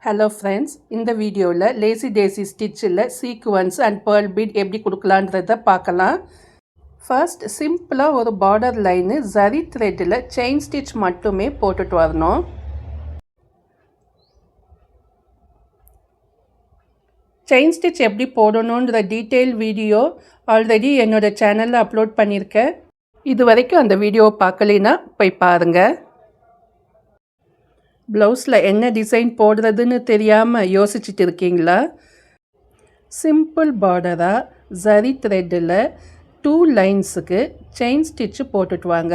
Hello friends, இந்த வீடியோவில் lazy daisy ஸ்டிச்சில் சீக்வன்ஸ் அண்ட் பேர்ல் பீட் எப்படி கொடுக்கலான்றதை பார்க்கலாம். ஃபர்ஸ்ட் சிம்பிளாக ஒரு பார்டர் லைனு ஜரி த்ரெட்டில் செயின் ஸ்டிச் மட்டுமே போட்டுட்டு வரணும். செயின் ஸ்டிச் எப்படி போடணுன்ற டீட்டெயில் வீடியோ ஆல்ரெடி என்னோடய சேனலில் அப்லோட் பண்ணியிருக்கேன். இது வரைக்கும் அந்த வீடியோவை பார்க்கலைன்னா போய் பாருங்கள். ப்ளவுஸில் என்ன டிசைன் போடுறதுன்னு தெரியாமல் யோசிச்சுட்டு இருக்கீங்களா? சிம்பிள் பார்டராக ஜரி த்ரெட்டில் 2 லைன்ஸுக்கு செயின் ஸ்டிச்சு போட்டுட்டு வாங்க.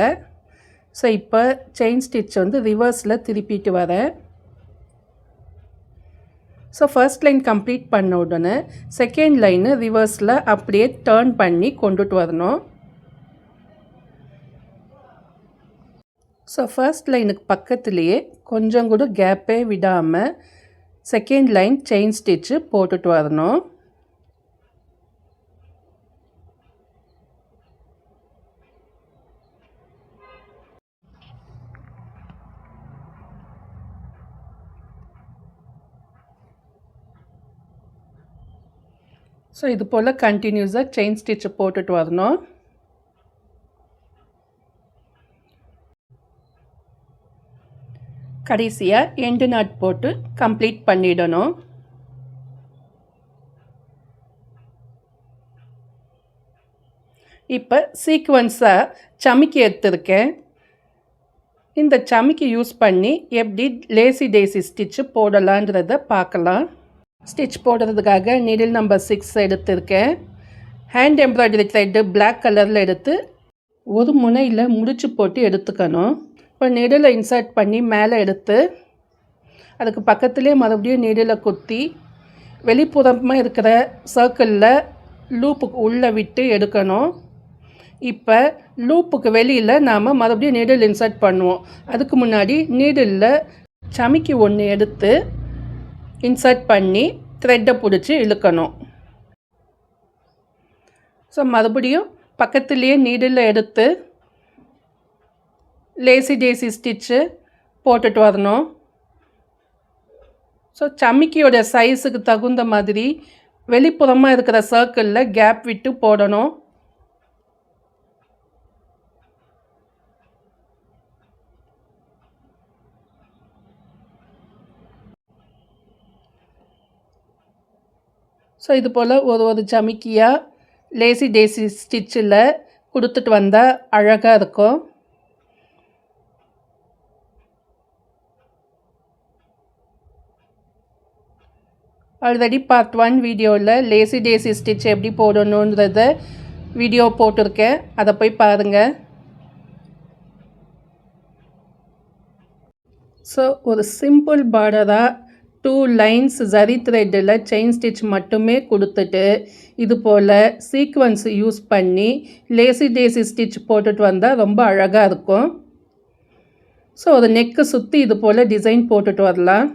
ஸோ இப்போ செயின் ஸ்டிச் ரிவர்ஸில் திருப்பிட்டு வரேன். ஸோ ஃபர்ஸ்ட் லைன் கம்ப்ளீட் பண்ண உடனே செகண்ட் லைனு ரிவர்ஸில் அப்படியே டேர்ன் பண்ணி கொண்டுட்டு வரணும். ஸோ ஃபர்ஸ்ட் லைனுக்கு பக்கத்துலேயே கொஞ்சம் கூட கேப்பே விடாமல் செகண்ட் லைன் செயின் ஸ்டிச்சு போட்டுட்டு வரணும். ஸோ இது போல் கண்டினியூஸாக செயின் ஸ்டிச்சு போட்டுட்டு வரணும். கடைசியாக எண்டு நாட் போட்டு கம்ப்ளீட் பண்ணிடணும். இப்போ சீக்வன்ஸாக சமிக்கி எடுத்துருக்கேன். இந்த சமிக்கி யூஸ் பண்ணி எப்படி லேசி டேசி ஸ்டிச்சு போடலான்றதை பார்க்கலாம். ஸ்டிச் போடுறதுக்காக நீடில் நம்பர் 6 எடுத்திருக்கேன். ஹேண்ட் எம்ப்ராய்டரி த்ரெட்டு பிளாக் கலரில் எடுத்து ஒரு முனையில் முடிச்சு போட்டு எடுத்துக்கணும். இப்போ நீடில் இன்சர்ட் பண்ணி மேலே எடுத்து அதுக்கு பக்கத்துலேயே மறுபடியும் நீடில் குத்தி வெளிப்புறமாக இருக்கிற சர்க்கிளில் லூப்புக்கு உள்ளே விட்டு எடுக்கணும். இப்போ லூப்புக்கு வெளியில் நாம் மறுபடியும் நீடில் இன்சர்ட் பண்ணுவோம். அதுக்கு முன்னாடி நீடிலில் சமிக்கி ஒன்று எடுத்து இன்சர்ட் பண்ணி த்ரெட்டை பிடிச்சி இழுக்கணும். ஸோ மறுபடியும் பக்கத்துலேயே நீடில் எடுத்து லேசி டேசி ஸ்டிச்சு போட்டுட்டு வரணும். ஸோ சமிக்கியோட சைஸுக்கு தகுந்த மாதிரி வெளிப்புறமாக இருக்கிற சர்க்கிளில் கேப் விட்டு போடணும். ஸோ இது போல் ஒரு சமிக்கியாக லேசி டேசி ஸ்டிச்சில் கொடுத்துட்டு வந்தால் அழகாக இருக்கும். ஆல்ரெடி பார்ட் 1 வீடியோவில் லேசி டேசி ஸ்டிச் எப்படி போடணுன்றத வீடியோ போட்டிருக்கேன், அதை போய் பாருங்கள். ஸோ ஒரு சிம்பிள் பார்டராக 2 லைன்ஸ் ஜரி த்ரெட்டில் செயின் ஸ்டிச் மட்டுமே கொடுத்துட்டு இது போல் சீக்வன்ஸ் யூஸ் பண்ணி லேசி டேசி ஸ்டிச் போட்டுட்டு வந்தால் ரொம்ப அழகாக இருக்கும். ஸோ ஒரு நெக்கு சுற்றி இது போல் டிசைன் போட்டுட்டு வரலாம்.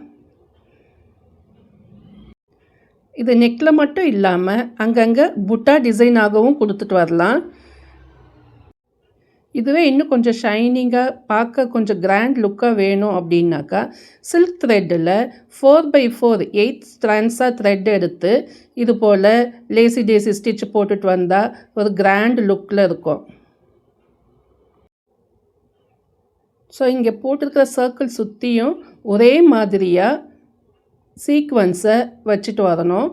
இது நெக்கில் மட்டும் இல்லாமல் அங்கங்கே புட்டா டிசைனாகவும் கொடுத்துட்டு வரலாம். இதுவே இன்னும் கொஞ்சம் ஷைனிங்காக பார்க்க கொஞ்சம் கிராண்ட் லுக்காக வேணும் அப்படின்னாக்கா சில்க் த்ரெட்டில் 4x4 8 ஸ்ட்ராண்ட்ஸாக த்ரெட் எடுத்து இது போல் லேசி டேசி ஸ்டிச் போட்டுட்டு வந்தால் ஒரு கிராண்ட் லுக்கில் இருக்கும். ஸோ இங்கே போட்டிருக்கிற சர்க்கிள் சுற்றியும் ஒரே மாதிரியாக சீக்வன்ஸை வச்சுட்டு வரணும்.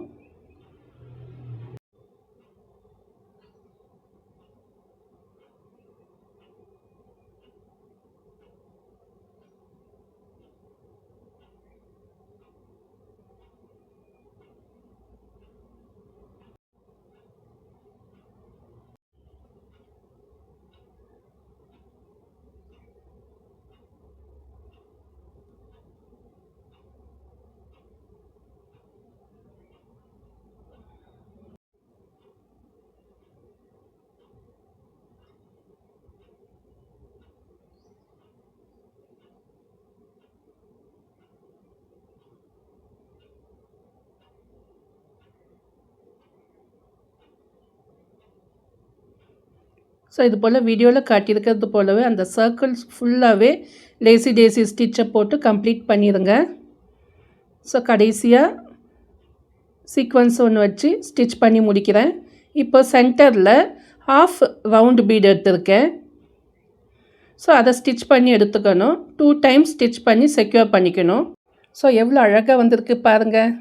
ஸோ இது போல் வீடியோவில் காட்டியிருக்கிறது போலவே அந்த சர்க்கிள்ஸ் ஃபுல்லாகவே லேசி டேசி ஸ்டிச்சை போட்டு கம்ப்ளீட் பண்ணிடுங்க. ஸோ கடைசியாக சீக்வன்ஸ் ஒன்று வச்சு ஸ்டிச் பண்ணி முடிக்கிறேன். இப்போ சென்டரில் ஹாஃப் ரவுண்டு பீடு எடுத்திருக்கேன். ஸோ அதை ஸ்டிச் பண்ணி எடுத்துக்கணும். 2 டைம்ஸ் ஸ்டிச் பண்ணி செக்யூர் பண்ணிக்கணும். ஸோ எவ்வளோ அழகாக வந்திருக்கு பாருங்கள்.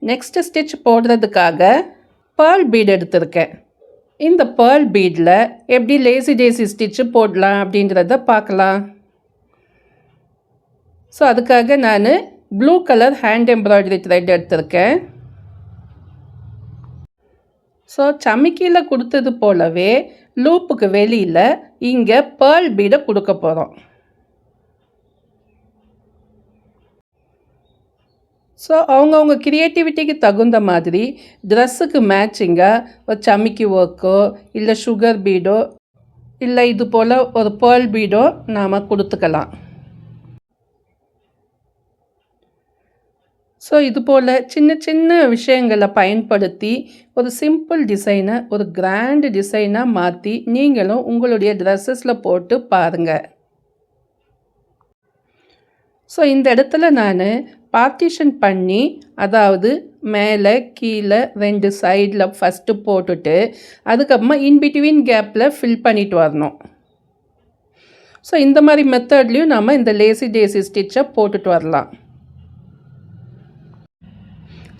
நெக்ஸ்ட்டு ஸ்டிச் போடுறதுக்காக பேர்ல் பீடு எடுத்திருக்கேன். இந்த பேர்ல் பீடில் எப்படி லேசி டேசி ஸ்டிச்சு போடலாம் அப்படின்றத பார்க்கலாம். ஸோ அதுக்காக நான் blue colour hand embroidery thread எடுத்திருக்கேன். ஸோ சமிக்கியில் கொடுத்தது போலவே லூப்புக்கு வெளியில் இங்கே பேர்ல் பீடை கொடுக்க போகிறோம். ஸோ அவங்கவுங்க க்ரியேட்டிவிட்டிக்கு தகுந்த மாதிரி ட்ரெஸ்ஸுக்கு மேட்சிங்காக ஒரு சமிக்கி ஒர்க்கோ இல்லை சுகர் பீடோ இல்லை இது போல் ஒரு பேர்ல் பீடோ நாம் கொடுத்துக்கலாம். ஸோ இது போல் சின்ன சின்ன விஷயங்களை பயன்படுத்தி ஒரு சிம்பிள் டிசைனை ஒரு கிராண்ட் டிசைனாக மாற்றி நீங்களும் உங்களுடைய ட்ரெஸ்ஸஸில் போட்டு பாருங்கள். ஸோ இந்த இடத்துல நான் பார்ட்டிஷன் பண்ணி, அதாவது மேலே கீழே 2 சைடில் ஃபஸ்ட்டு போட்டுட்டு அதுக்கப்புறமா இன்பிட்வீன் கேப்பில் ஃபில் பண்ணிட்டு வரணும். ஸோ இந்த மாதிரி மெத்தட்லேயும் நம்ம இந்த லேசி டேசி ஸ்டிச்சை போட்டுட்டு வரலாம்.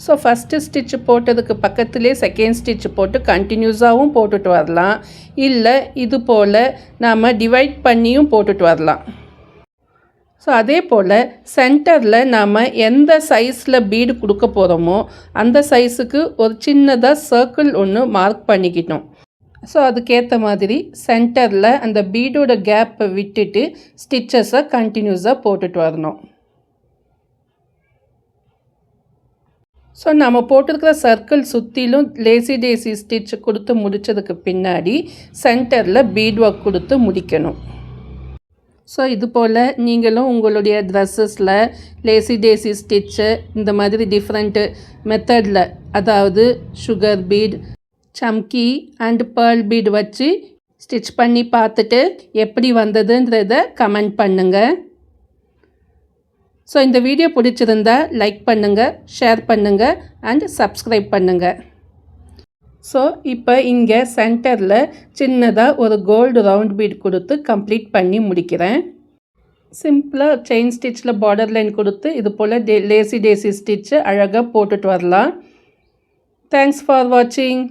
ஸோ ஃபஸ்ட்டு ஸ்டிச்சு போட்டதுக்கு பக்கத்துலேயே செகண்ட் ஸ்டிச்சு போட்டு கண்டினியூஸாகவும் போட்டுட்டு வரலாம். இல்லை இது போல் நாம் டிவைட் பண்ணியும் போட்டுட்டு வரலாம். ஸோ அதே போல் சென்டரில் நாம் எந்த சைஸில் பீடு கொடுக்க போகிறோமோ அந்த சைஸுக்கு ஒரு சின்னதாக சர்க்கிள் ஒன்று மார்க் பண்ணிக்கிட்டோம். ஸோ அதுக்கேற்ற மாதிரி சென்டரில் அந்த பீடோட கேப்பை விட்டுட்டு ஸ்டிச்சஸை கண்டினியூஸாக போட்டுட்டு வரணும். ஸோ நம்ம போட்டிருக்கிற சர்க்கிள் சுற்றிலும் லேசி டேசி ஸ்டிச் கொடுத்து முடித்ததுக்கு பின்னாடி சென்டரில் பீட் ஒர்க் கொடுத்து முடிக்கணும். ஸோ இது போல் நீங்களும் உங்களுடைய ட்ரெஸ்ஸஸில் லேசி டேசி ஸ்டிச்சு இந்த மாதிரி டிஃப்ரெண்ட்டு மெத்தடில், அதாவது sugar bead, chamki and pearl bead வச்சு ஸ்டிச் பண்ணி பார்த்துட்டு எப்படி வந்ததுன்றதை கமெண்ட் பண்ணுங்கள். ஸோ இந்த வீடியோ பிடிச்சிருந்தா லைக் பண்ணுங்கள், ஷேர் பண்ணுங்கள் அண்ட் சப்ஸ்கிரைப் பண்ணுங்கள். ஸோ இப்போ இங்கே சென்டரில் சின்னதாக ஒரு கோல்டு ரவுண்ட் பீட் கொடுத்து கம்ப்ளீட் பண்ணி முடிக்கிறேன். சிம்பிளாக செயின் ஸ்டிச்சில் பார்டர் லைன் கொடுத்து இது போல் லேசி டேசி ஸ்டிச்சு அழகாக போட்டுட்டு வரலாம். தேங்க்ஸ் ஃபார் வாட்சிங்.